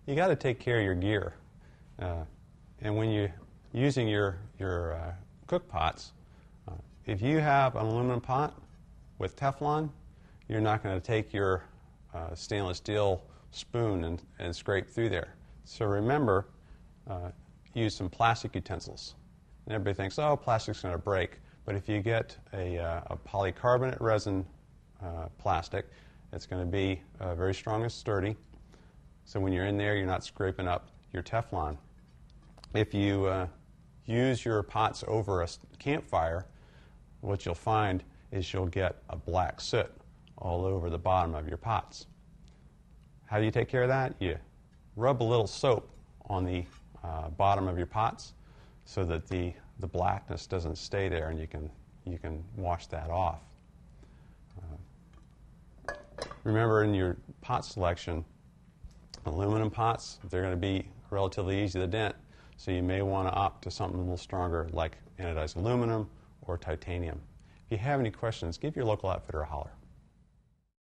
you got to take care of your gear. And when you're using your cook pots, if you have an aluminum pot with Teflon, you're not going to take your stainless steel spoon and scrape through there. So remember, use some plastic utensils. And everybody thinks, oh, plastic's going to break. But if you get a polycarbonate resin plastic, it's going to be very strong and sturdy. So when you're in there, you're not scraping up your Teflon. If you use your pots over a campfire, what you'll find is you'll get a black soot all over the bottom of your pots. How do you take care of that? You rub a little soap on the bottom of your pots so that the blackness doesn't stay there, and you can wash that off. Remember, in your pot selection, aluminum pots, they're going to be relatively easy to dent, so you may want to opt to something a little stronger like anodized aluminum or titanium. If you have any questions, give your local outfitter a holler.